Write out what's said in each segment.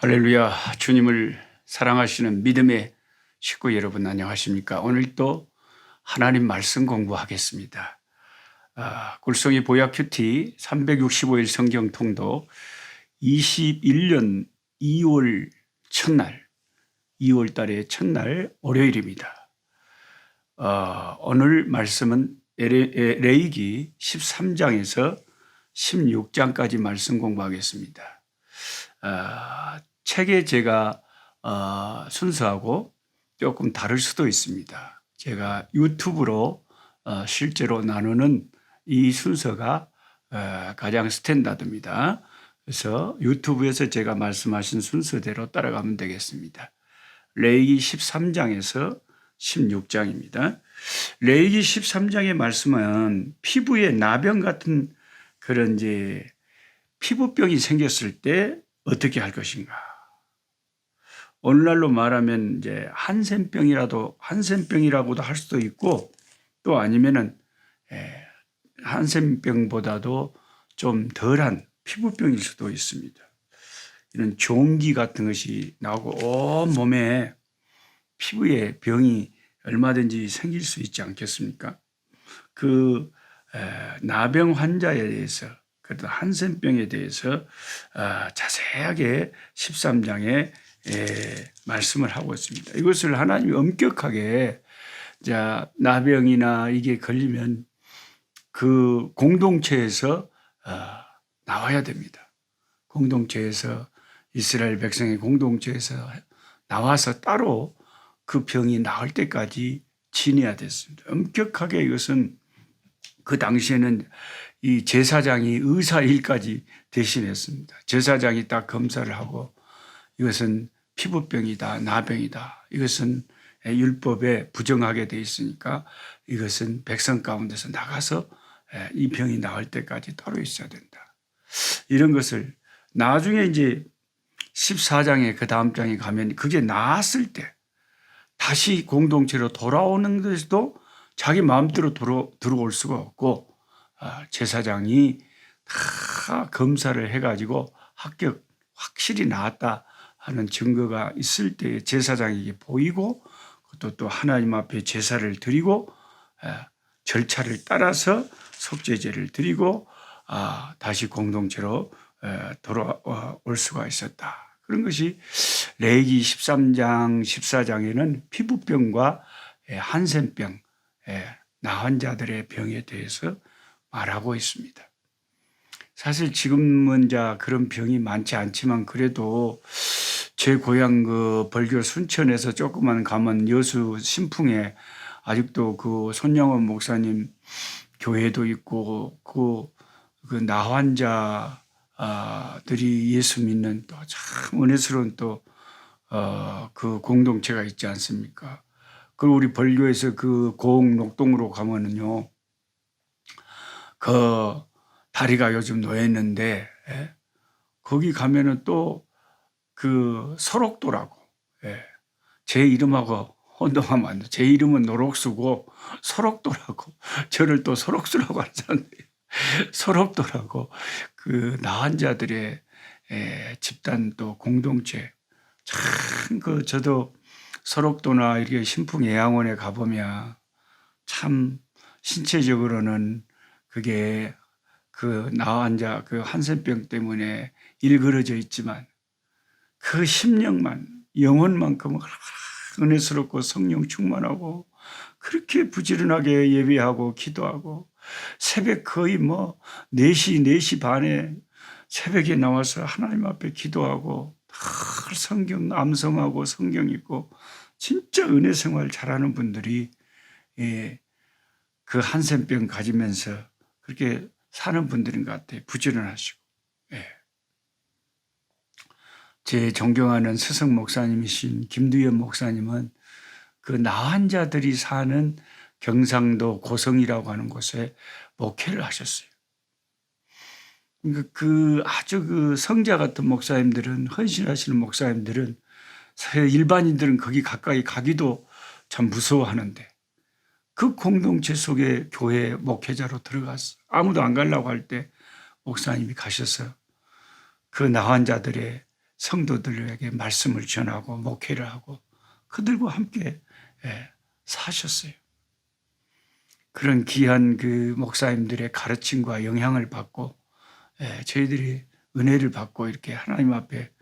할렐루야. 주님을 사랑하시는 믿음의 식구 여러분 안녕하십니까? 오늘 또 하나님 말씀 공부하겠습니다. 굴성이 보약 큐티 365일 성경 통독 21년 2월 첫날, 2월 달의 첫날 월요일입니다. 오늘 말씀은 레위기 13장에서 16장까지 말씀 공부하겠습니다. 책에 제가 순서하고 조금 다를 수도 있습니다. 제가 유튜브로 실제로 나누는 이 순서가 가장 스탠다드입니다. 그래서 유튜브에서 제가 말씀하신 순서대로 따라가면 되겠습니다. 레위기 13장에서 16장입니다. 레위기 13장의 말씀은 피부에 나병 같은 그런 이제 피부병이 생겼을 때 어떻게 할 것인가. 오늘날로 말하면 이제 한센병이라고도 할 수도 있고, 또 아니면은 한센병보다도 좀 덜한 피부병일 수도 있습니다. 이런 종기 같은 것이 나오고 온 몸에 피부에 병이 얼마든지 생길 수 있지 않겠습니까? 그 나병 환자에 대해서, 그래도 한센병에 대해서 자세하게 13장에 말씀을 하고 있습니다. 이것을 하나님이 엄격하게, 나병이나 이게 걸리면 그 공동체에서 나와야 됩니다. 공동체에서, 이스라엘 백성의 공동체에서 나와서 따로 그 병이 나을 때까지 지내야 됐습니다. 엄격하게 이것은 그 당시에는 이 제사장이 의사 일까지 대신했습니다. 제사장이 딱 검사를 하고 이것은 피부병이다, 나병이다. 이것은 율법에 부정하게 돼 있으니까 이것은 백성 가운데서 나가서 이 병이 나을 때까지 따로 있어야 된다. 이런 것을 나중에 이제 14장에 그 다음 장에 가면 그게 나았을 때 다시 공동체로 돌아오는 것도 자기 마음대로 들어올 수가 없고, 제사장이 다 검사를 해가지고 확실히 나았다 하는 증거가 있을 때 제사장에게 보이고, 그것도 또 하나님 앞에 제사를 드리고 절차를 따라서 속죄제를 드리고 다시 공동체로 돌아올 수가 있었다. 그런 것이 레위기 13장, 14장에는 피부병과 한센병, 나환 자들의 병에 대해서 말하고 있습니다. 사실 지금은 그런 병이 많지 않지만 그래도 제 고향 그 벌교 순천에서 조금만 가면 여수 신풍에 아직도 그 손영원 목사님 교회도 있고 그 나환자들이 예수 믿는 또 참 은혜스러운 또 그 공동체가 있지 않습니까? 그리고 우리 벌교에서 그 고흥 녹동으로 가면은요, 그 다리가 요즘 놓였는데 거기 가면은 또 그 설옥도라고, 제 이름하고 혼동하면 안 돼. 제 이름은 노록수고 설옥도라고, 저를 또 설옥수라고 하는 사람들이 설옥도라고, 그 나은 자들의 집단 또 공동체, 참 저도 설옥도나 이렇게 신풍 예양원에 가보면 참 신체적으로는 그게 그 나환자 그 한센병 때문에 일그러져 있지만 그 심령만, 영혼만큼 은혜스럽고 성령 충만하고 그렇게 부지런하게 예배하고 기도하고 새벽 거의 4시 반에 새벽에 나와서 하나님 앞에 기도하고 성경 암송하고 성경 읽고 진짜 은혜 생활 잘하는 분들이 그 한센병 가지면서 그렇게 사는 분들인 것 같아요. 부지런하시고. 제 존경하는 스승 목사님이신 김두현 목사님은 그 나환자들이 사는 경상도 고성이라고 하는 곳에 목회를 하셨어요. 그 아주 그 성자 같은 목사님들은, 헌신하시는 목사님들은, 일반인들은 거기 가까이 가기도 참 무서워하는데 그 공동체 속에 교회 목회자로 들어갔어. 아무도 안 가려고 할 때 목사님이 가셔서 그 나환자들의 성도들에게 말씀을 전하고 목회를 하고 그들과 함께 사셨어요. 그런 귀한 그 목사님들의 가르침과 영향을 받고 저희들이 은혜를 받고 이렇게 하나님 앞에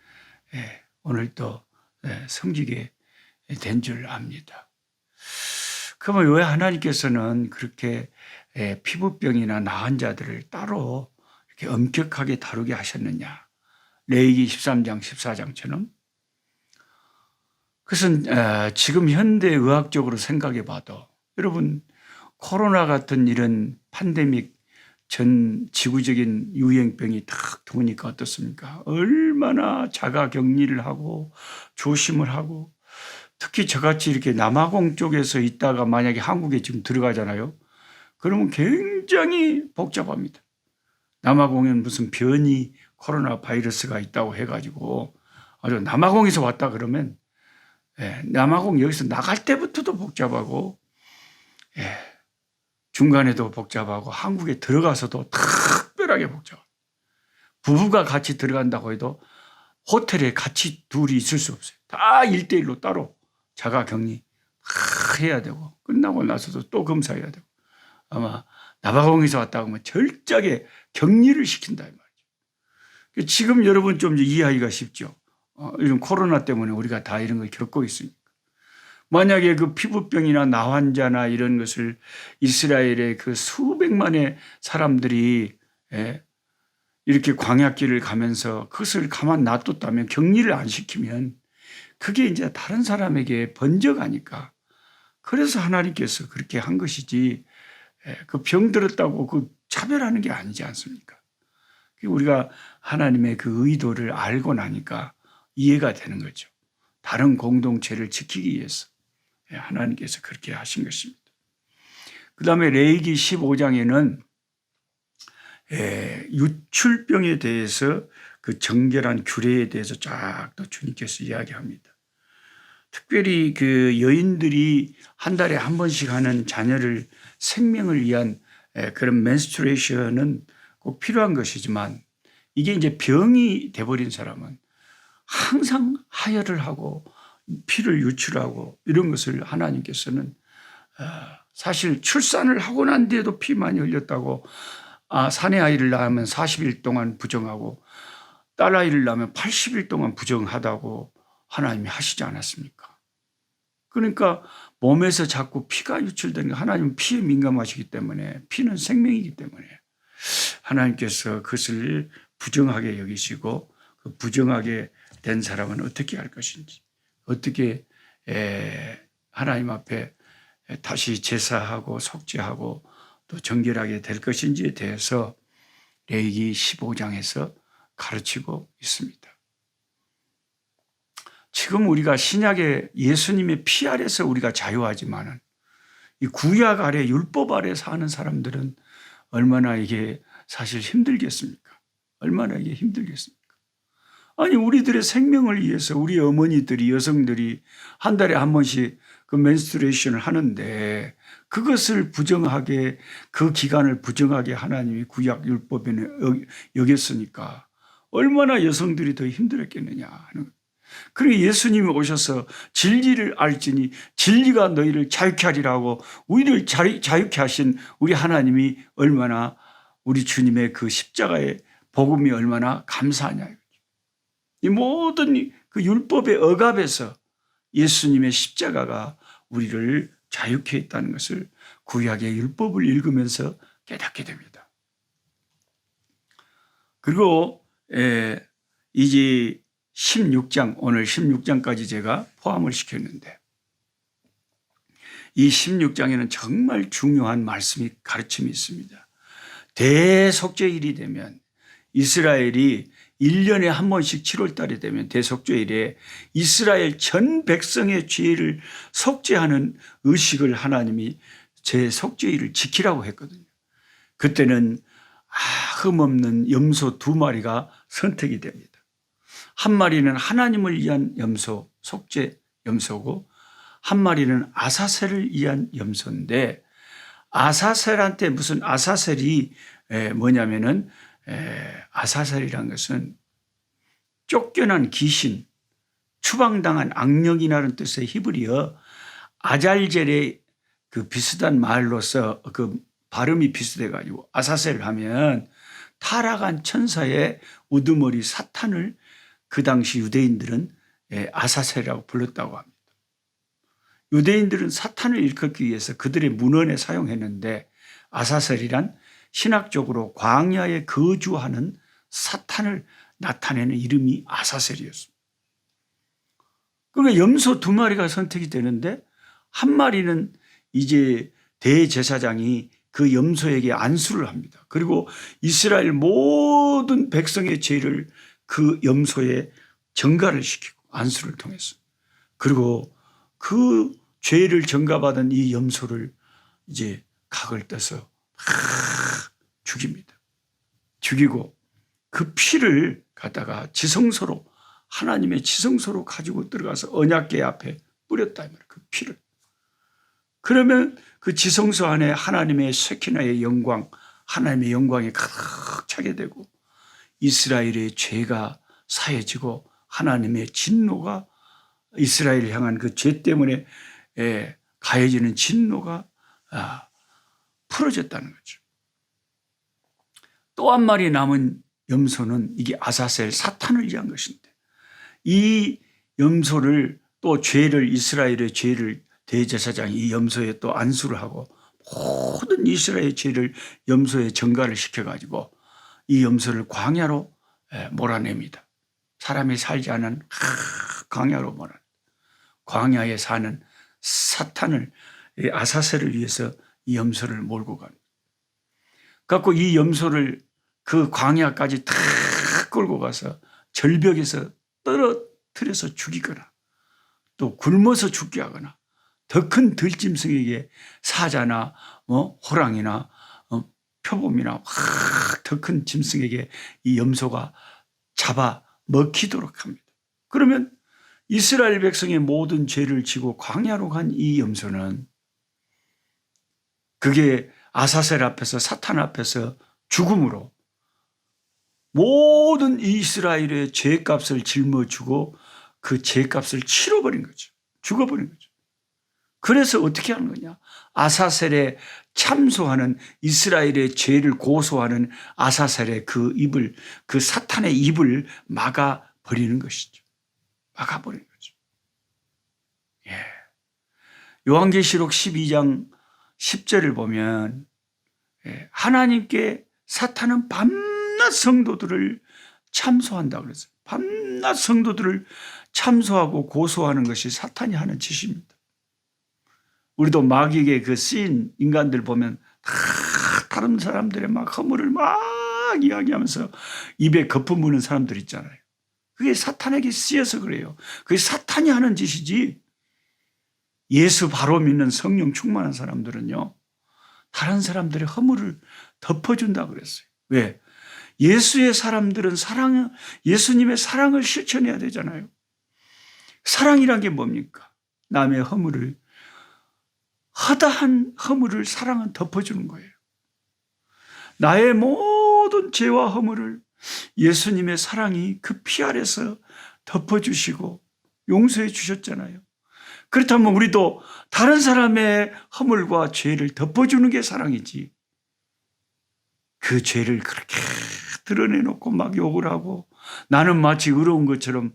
오늘 또 섬기게 된 줄 압니다. 그러면 왜 하나님께서는 그렇게 피부병이나 나은 자들을 따로 이렇게 엄격하게 다루게 하셨느냐? 레위기 13장, 14장처럼. 그것은 지금 현대 의학적으로 생각해 봐도 여러분 코로나 같은 이런 팬데믹 전 지구적인 유행병이 탁 도니까 어떻습니까? 얼마나 자가 격리를 하고 조심을 하고 특히 저같이 이렇게 남아공 쪽에서 있다가 만약에 한국에 지금 들어가잖아요. 그러면 굉장히 복잡합니다. 남아공에는 무슨 변이 코로나 바이러스가 있다고 해가지고 아주 남아공에서 왔다 그러면 남아공 여기서 나갈 때부터도 복잡하고 중간에도 복잡하고 한국에 들어가서도 특별하게 복잡해요. 부부가 같이 들어간다고 해도 호텔에 같이 둘이 있을 수 없어요. 다 1대1로 따로 자가격리 해야 되고 끝나고 나서도 또 검사해야 되고 아마 남아공에서 왔다 하면 철저하게 격리를 시킨다 이 말이죠. 지금 여러분 좀 이해하기가 쉽죠. 이런 코로나 때문에 우리가 다 이런 걸 겪고 있으니까. 만약에 그 피부병이나 나환자나 이런 것을 이스라엘의 그 수백만의 사람들이 이렇게 광야길을 가면서 그것을 가만 놔뒀다면 격리를 안 시키면 그게 이제 다른 사람에게 번져가니까 그래서 하나님께서 그렇게 한 것이지 그 병 들었다고 그 차별하는 게 아니지 않습니까? 우리가 하나님의 그 의도를 알고 나니까 이해가 되는 거죠. 다른 공동체를 지키기 위해서 하나님께서 그렇게 하신 것입니다. 그 다음에 레위기 15장에는 유출병에 대해서 그 정결한 규례에 대해서 쫙 또 주님께서 이야기합니다. 특별히 그 여인들이 한 달에 한 번씩 하는 자녀를 생명을 위한 그런 menstruation은 꼭 필요한 것이지만 이게 이제 병이 돼버린 사람은 항상 하혈을 하고 피를 유출하고 이런 것을 하나님께서는 사실 출산을 하고 난 뒤에도 피 많이 흘렸다고 사내 아이를 낳으면 40일 동안 부정하고 딸 아이를 낳으면 80일 동안 부정하다고 하나님이 하시지 않았습니까? 그러니까 몸에서 자꾸 피가 유출되는 게 하나님은 피에 민감하시기 때문에 피는 생명이기 때문에 하나님께서 그것을 부정하게 여기시고 그 부정하게 된 사람은 어떻게 할 것인지 어떻게 하나님 앞에 다시 제사하고 속죄하고 또 정결하게 될 것인지에 대해서 레위기 15장에서 가르치고 있습니다. 지금 우리가 신약의 예수님의 피 아래서 우리가 자유하지만은 이 구약 아래 율법 아래 사는 사람들은 얼마나 이게 사실 힘들겠습니까? 얼마나 이게 힘들겠습니까? 아니 우리들의 생명을 위해서 우리 어머니들이 여성들이 한 달에 한 번씩 그 menstruation을 하는데 그것을 부정하게 그 기간을 부정하게 하나님이 구약 율법에 여겼으니까 얼마나 여성들이 더 힘들었겠느냐 하는 거예요. 그리고 예수님이 오셔서 진리를 알지니 진리가 너희를 자유케 하리라고 우리를 자유케 하신 우리 하나님이 얼마나 우리 주님의 그 십자가의 복음이 얼마나 감사하냐. 이 모든 그 율법의 억압에서 예수님의 십자가가 우리를 자유케 했다는 것을 구약의 율법을 읽으면서 깨닫게 됩니다. 그리고 이제 16장, 오늘 16장까지 제가 포함을 시켰는데 이 16장에는 정말 중요한 말씀이 가르침이 있습니다. 대속죄일이 되면 이스라엘이 1년에 한 번씩 7월 달이 되면 대속죄일에 이스라엘 전 백성의 죄를 속죄하는 의식을 하나님이 제 속죄일을 지키라고 했거든요. 그때는 흠없는 염소 2마리가 선택이 됩니다. 한 마리는 하나님을 위한 염소, 속죄 염소고 한 마리는 아사셀을 위한 염소인데 아사셀한테 무슨 아사셀이 뭐냐면은 아사셀이란 것은 쫓겨난 귀신, 추방당한 악령이라는 뜻의 히브리어 아잘젤의 그 비슷한 말로서 그 발음이 비슷해 가지고 아사셀 하면 타락한 천사의 우두머리 사탄을 그 당시 유대인들은 아사셀이라고 불렀다고 합니다. 유대인들은 사탄을 일컫기 위해서 그들의 문헌에 사용했는데 아사셀이란 신학적으로 광야에 거주하는 사탄을 나타내는 이름이 아사셀이었습니다. 그러니까 염소 2마리가 선택이 되는데 한 마리는 이제 대제사장이 그 염소에게 안수를 합니다. 그리고 이스라엘 모든 백성의 죄를 그 염소에 전가를 시키고 안수를 통해서, 그리고 그 죄를 전가받은 이 염소를 이제 각을 떠서 죽입니다. 죽이고 그 피를 갖다가 지성소로, 하나님의 지성소로 가지고 들어가서 언약궤 앞에 뿌렸다 이 말이에요. 그 피를. 그러면 그 지성소 안에 하나님의 쉐키나의 영광, 하나님의 영광이 가득 차게 되고 이스라엘의 죄가 사해지고 하나님의 진노가, 이스라엘을 향한 그 죄 때문에 가해지는 진노가 풀어졌다는 거죠. 또 한 마리 남은 염소는 이게 아사셀, 사탄을 위한 것인데, 이 염소를 또 죄를, 이스라엘의 죄를 대제사장이 이 염소에 또 안수를 하고 모든 이스라엘의 죄를 염소에 전가를 시켜가지고 이 염소를 광야로 몰아냅니다. 사람이 살지 않은 광야로 몰아냅니다. 광야에 사는 사탄을, 아사셀을 위해서 이 염소를 몰고 갑니다. 갖고 이 염소를 그 광야까지 탁 끌고 가서 절벽에서 떨어뜨려서 죽이거나 또 굶어서 죽게 하거나 더 큰 들짐승에게, 사자나 호랑이나 표범이나 더 큰 짐승에게 이 염소가 잡아 먹히도록 합니다. 그러면 이스라엘 백성의 모든 죄를 지고 광야로 간 이 염소는, 그게 아사셀 앞에서, 사탄 앞에서 죽음으로 모든 이스라엘의 죄값을 짊어지고 그 죄값을 치러버린 거죠. 죽어버린 거죠. 그래서 어떻게 하는 거냐? 아사셀에 참소하는, 이스라엘의 죄를 고소하는 아사셀의 그 입을, 그 사탄의 입을 막아버리는 것이죠. 막아버리는 거죠. 요한계시록 12장 10절을 보면 하나님께 사탄은 밤낮 성도들을 참소한다고 그랬어요. 밤낮 성도들을 참소하고 고소하는 것이 사탄이 하는 짓입니다. 우리도 마귀에게 그 쓰인 인간들 보면 다 다른 사람들의 막 허물을 막 이야기하면서 입에 거품 무는 사람들 있잖아요. 그게 사탄에게 쓰여서 그래요. 그게 사탄이 하는 짓이지, 예수 바로 믿는 성령 충만한 사람들은요, 다른 사람들의 허물을 덮어준다고 그랬어요. 왜? 예수의 사람들은 예수님의 사랑을 실천해야 되잖아요. 사랑이란 게 뭡니까? 남의 허물을, 허다한 허물을 사랑은 덮어주는 거예요. 나의 모든 죄와 허물을 예수님의 사랑이 그 피 아래서 덮어주시고 용서해 주셨잖아요. 그렇다면 우리도 다른 사람의 허물과 죄를 덮어주는 게 사랑이지, 그 죄를 그렇게 드러내놓고 막 욕을 하고 나는 마치 의로운 것처럼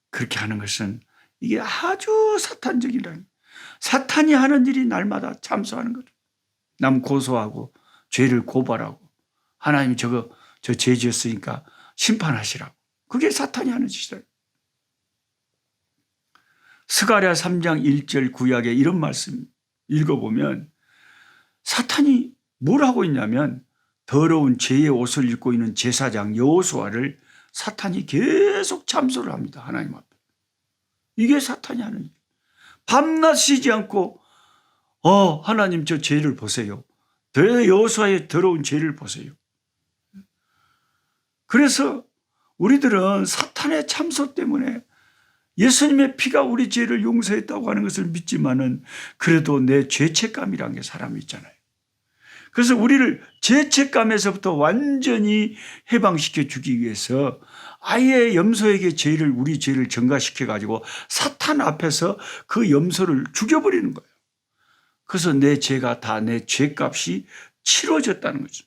그렇게 하는 것은, 이게 아주 사탄적이라는, 사탄이 하는 일이 날마다 참소하는 거죠. 남 고소하고 죄를 고발하고 하나님이 저 죄 지었으니까 심판하시라고. 그게 사탄이 하는 짓이다. 스가랴 3장 1절 구약에 이런 말씀 읽어보면 사탄이 뭘 하고 있냐면, 더러운 죄의 옷을 입고 있는 제사장 여호수아를 사탄이 계속 참소를 합니다. 하나님 앞에. 이게 사탄이 하는 일. 밤낮 쉬지 않고 하나님 저 죄를 보세요. 여호수아의 더러운 죄를 보세요. 그래서 우리들은 사탄의 참소 때문에 예수님의 피가 우리 죄를 용서했다고 하는 것을 믿지만은 그래도 내 죄책감이라는 게 사람이 있잖아요. 그래서 우리를 죄책감에서부터 완전히 해방시켜 주기 위해서 아예 염소에게 우리 죄를 전가시켜 가지고 사탄 앞에서 그 염소를 죽여버리는 거예요. 그래서 내 죄가 다 내 죄값이 치러졌다는 거죠.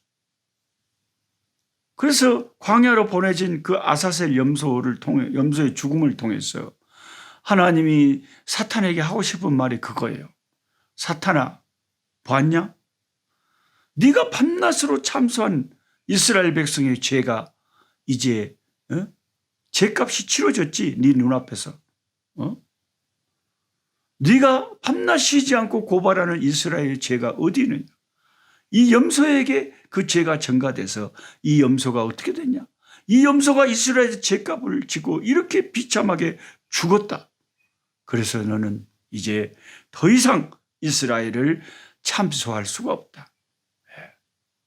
그래서 광야로 보내진 그 아사셀 염소의 죽음을 통해서 하나님이 사탄에게 하고 싶은 말이 그거예요. 사탄아, 보았냐? 네가 밤낮으로 참소한 이스라엘 백성의 죄가 이제 죄값이 치러졌지. 네 눈앞에서. 네가 밤낮 쉬지 않고 고발하는 이스라엘의 죄가 어디 있느냐? 이 염소에게 그 죄가 전가돼서 이 염소가 어떻게 됐냐? 이 염소가 이스라엘의 죄값을 지고 이렇게 비참하게 죽었다. 그래서 너는 이제 더 이상 이스라엘을 참소할 수가 없다.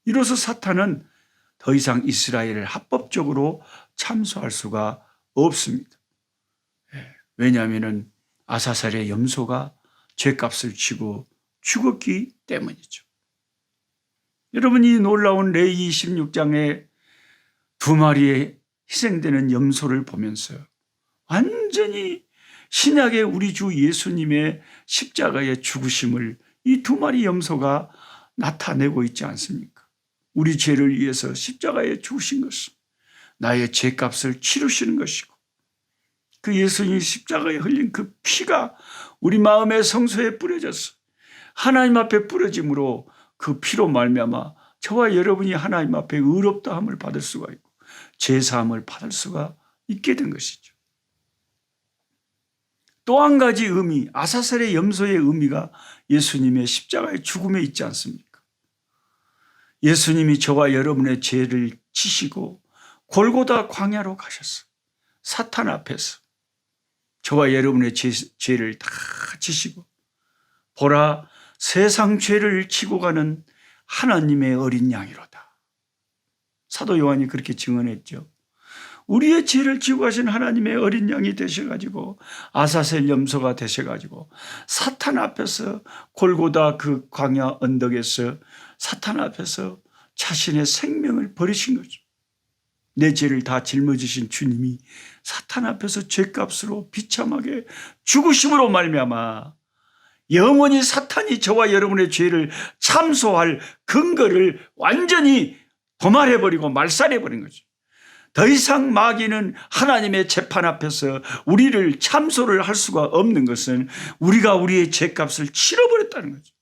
이로써 사탄은 더 이상 이스라엘을 합법적으로 참소할 수가 없습니다. 왜냐하면 아사셀의 염소가 죄값을 지고 죽었기 때문이죠. 여러분, 이 놀라운 레위 16장에 두 마리의 희생되는 염소를 보면서 완전히 신약의 우리 주 예수님의 십자가의 죽으심을 이 두 마리 염소가 나타내고 있지 않습니까? 우리 죄를 위해서 십자가에 죽으신 것은 나의 죄값을 치르시는 것이고, 그 예수님이 십자가에 흘린 그 피가 우리 마음의 성소에 뿌려져서 하나님 앞에 뿌려짐으로 그 피로 말미암아 저와 여러분이 하나님 앞에 의롭다함을 받을 수가 있고 제사함을 받을 수가 있게 된 것이죠. 또 한 가지 의미, 아사셀의 염소의 의미가 예수님의 십자가의 죽음에 있지 않습니까? 예수님이 저와 여러분의 죄를 지시고 골고다 광야로 가셨어요. 사탄 앞에서 저와 여러분의 죄를 다 지시고, 보라, 세상 죄를 지고 가는 하나님의 어린 양이로다. 사도 요한이 그렇게 증언했죠. 우리의 죄를 지고 가신 하나님의 어린 양이 되셔가지고 아사셀 염소가 되셔가지고 사탄 앞에서 골고다 그 광야 언덕에서 사탄 앞에서 자신의 생명을 버리신 거죠. 내 죄를 다 짊어지신 주님이 사탄 앞에서 죄값으로 비참하게 죽으심으로 말미암아 영원히 사탄이 저와 여러분의 죄를 참소할 근거를 완전히 도말해버리고 말살해버린 거죠. 더 이상 마귀는 하나님의 재판 앞에서 우리를 참소를 할 수가 없는 것은 우리가 우리의 죄값을 치러버렸다는 거죠.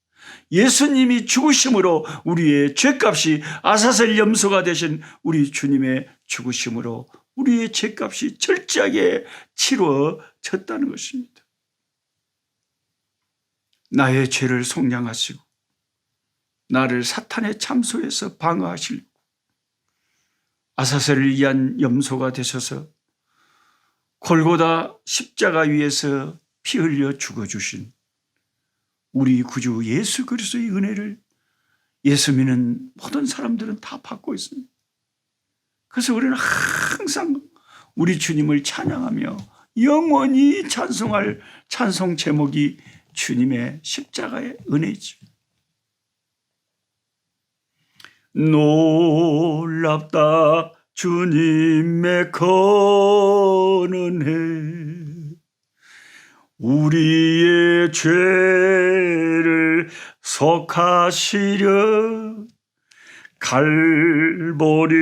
예수님이 죽으심으로 우리의 죄값이, 아사셀 염소가 되신 우리 주님의 죽으심으로 우리의 죄값이 철저하게 치루어졌다는 것입니다. 나의 죄를 속량하시고 나를 사탄의 참소에서 방어하시려고 아사셀을 위한 염소가 되셔서 골고다 십자가 위에서 피 흘려 죽어주신 우리 구주 예수 그리스도의 은혜를 예수 믿는 모든 사람들은 다 받고 있습니다. 그래서 우리는 항상 우리 주님을 찬양하며 영원히 찬송할 찬송 제목이 주님의 십자가의 은혜이죠. 놀랍다 주님의 권은혜, 우리의 죄를 속하시려 갈보리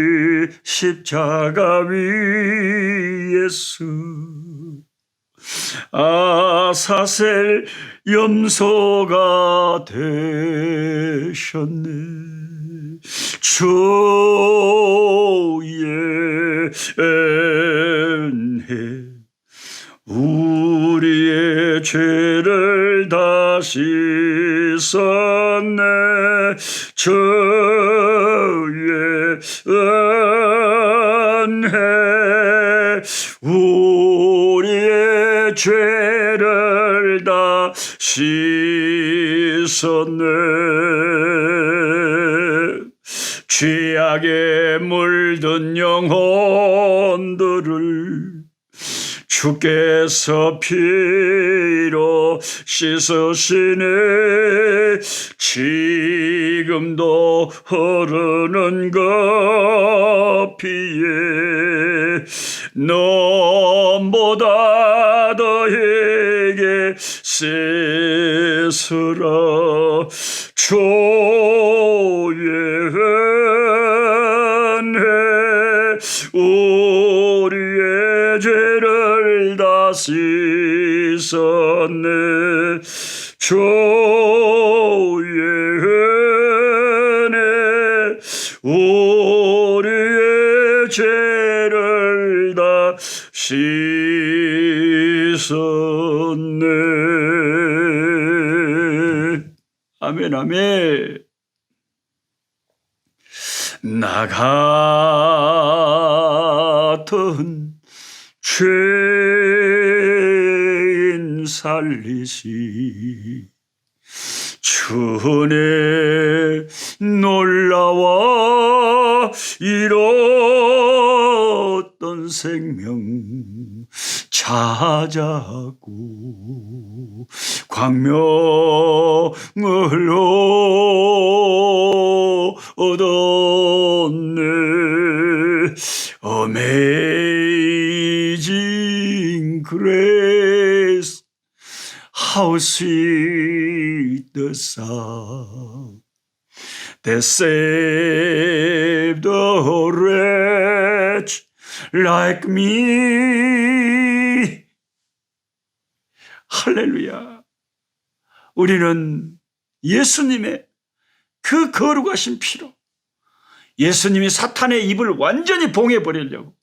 십자가 위에서 아사셀 염소가 되셨네. 주의 은혜 우리의 죄를 다 씻었네. 주의 은혜 우리의 죄를 다 씻었네. 죄악에 물든 영혼들을 주께서 피로 씻으시네. 지금도 흐르는 그 피에 너보다 너에게 세서라. 주의 은혜 우리의 죄를 다 씻었네. 주의 은혜 우리의 죄를 다 씻었네. 아멘, 아멘. 나 같은 죄인 살리시 주의 놀라워 잃었던 생명 찾았고 광명을 얻었네. Amazing grace, how sweet the sound that saved a wretch like me. 할렐루야. 우리는 예수님의 그 거룩하신 피로 예수님이 사탄의 입을 완전히 봉해버리려고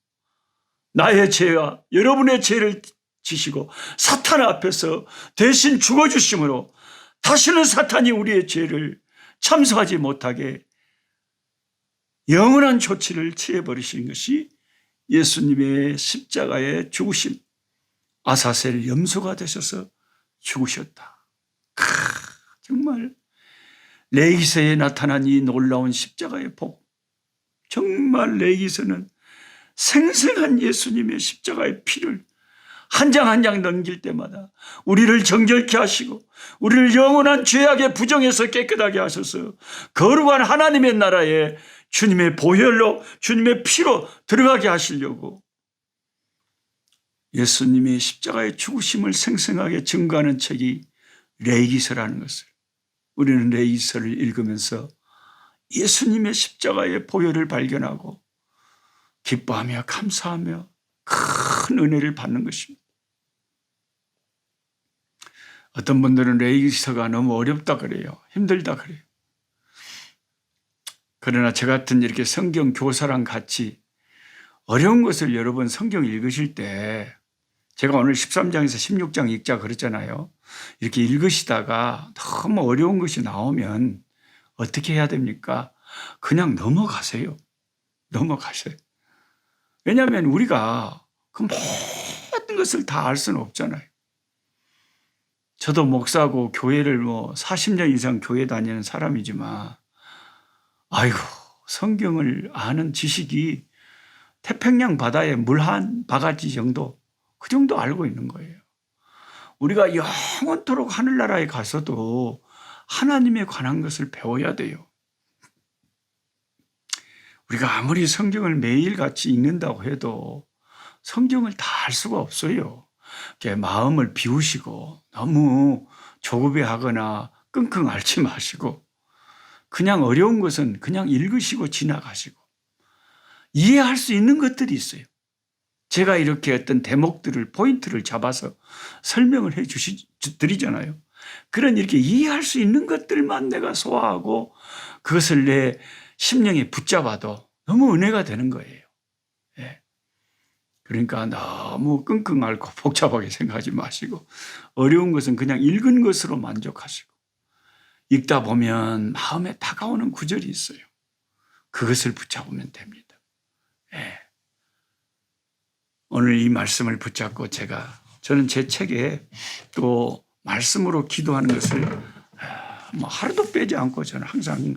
나의 죄와 여러분의 죄를 지시고 사탄 앞에서 대신 죽어주심으로 다시는 사탄이 우리의 죄를 참석하지 못하게 영원한 조치를 취해버리신 것이 예수님의 십자가의 죽으심, 아사셀 염소가 되셔서 죽으셨다. 정말 레이기서에 나타난 이 놀라운 십자가의 복, 정말 레이기서는 생생한 예수님의 십자가의 피를 한 장 한 장 넘길 때마다 우리를 정결케 하시고 우리를 영원한 죄악의 부정에서 깨끗하게 하셔서 거룩한 하나님의 나라에 주님의 보혈로 주님의 피로 들어가게 하시려고 예수님의 십자가의 죽으심을 생생하게 증거하는 책이 레이기서라는 것을 우리는 레이기서를 읽으면서 예수님의 십자가의 보혈을 발견하고 기뻐하며 감사하며 큰 은혜를 받는 것입니다. 어떤 분들은 레이기서가 너무 어렵다 그래요. 힘들다 그래요. 그러나 저 같은 이렇게 성경 교사랑 같이 어려운 것을 여러분 성경 읽으실 때 제가 오늘 13장에서 16장 읽자 그랬잖아요. 이렇게 읽으시다가 너무 어려운 것이 나오면 어떻게 해야 됩니까? 그냥 넘어가세요. 넘어가세요. 왜냐하면 우리가 그 모든 것을 다 알 수는 없잖아요. 저도 목사고 교회를 40년 이상 교회 다니는 사람이지만 아이고 성경을 아는 지식이 태평양 바다에 물 한 바가지 정도 그 정도 알고 있는 거예요. 우리가 영원토록 하늘나라에 가서도 하나님에 관한 것을 배워야 돼요. 우리가 아무리 성경을 매일같이 읽는다고 해도 성경을 다 알 수가 없어요. 마음을 비우시고 너무 조급해하거나 끙끙 앓지 마시고 그냥 어려운 것은 그냥 읽으시고 지나가시고 이해할 수 있는 것들이 있어요. 제가 이렇게 어떤 대목들을 포인트를 잡아서 설명을 드리잖아요. 그런 이렇게 이해할 수 있는 것들만 내가 소화하고 그것을 내 심령에 붙잡아도 너무 은혜가 되는 거예요. 예. 그러니까 너무 끙끙 앓고 복잡하게 생각하지 마시고 어려운 것은 그냥 읽은 것으로 만족하시고 읽다 보면 마음에 다가오는 구절이 있어요. 그것을 붙잡으면 됩니다. 예. 오늘 이 말씀을 붙잡고 저는 제 책에 또 말씀으로 기도하는 것을 하루도 빼지 않고 저는 항상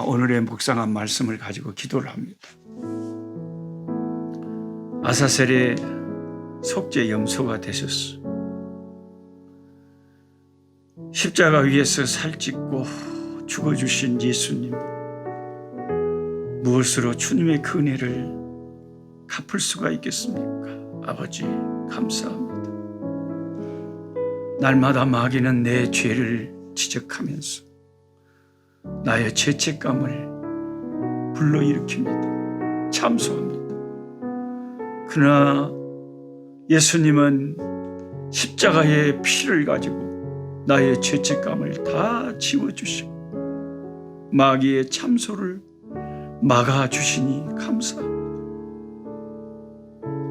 오늘의 묵상한 말씀을 가지고 기도를 합니다. 아사셀의 속죄 염소가 되셨어. 십자가 위에서 살찌고 죽어주신 예수님, 무엇으로 주님의 그 은혜를 갚을 수가 있겠습니까? 아버지, 감사합니다. 날마다 마귀는 내 죄를 지적하면서 나의 죄책감을 불러일으킵니다. 참소합니다. 그러나 예수님은 십자가의 피를 가지고 나의 죄책감을 다 지워주시고 마귀의 참소를 막아주시니 감사합니다.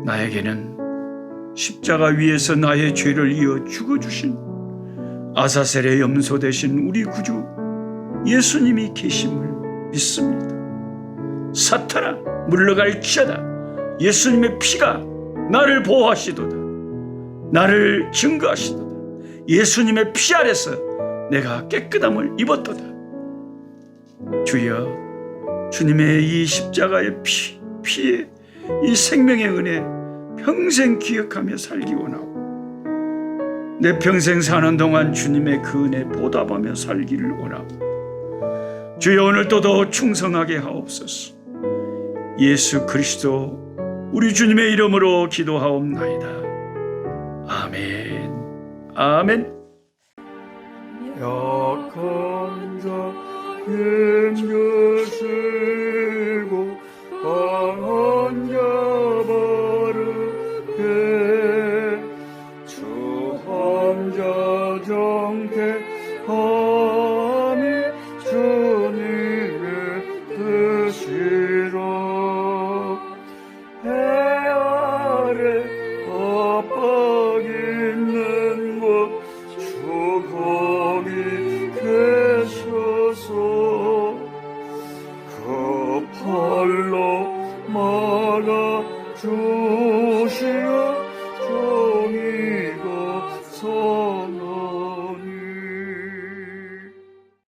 나에게는 십자가 위에서 나의 죄를 이어 죽어주신 아사셀의 염소 되신 우리 구주 예수님이 계심을 믿습니다. 사탄아 물러갈지어다. 예수님의 피가 나를 보호하시도다. 나를 증거하시도다. 예수님의 피 아래서 내가 깨끗함을 입었도다. 주여, 주님의 이 십자가의 피에 이 생명의 은혜 평생 기억하며 살기 원하고 내 평생 사는 동안 주님의 그 은혜 보답하며 살기를 원하고 주여, 오늘도 더 충성하게 하옵소서. 예수 그리스도 우리 주님의 이름으로 기도하옵나이다. 아멘. 아멘. 약한 자 힘주시고 강한 자 바르게 주 함자 정택함이 주님의 뜻이라. 해 아래 압박 있는 곳 주 거기 계셔서 그 팔로 막아주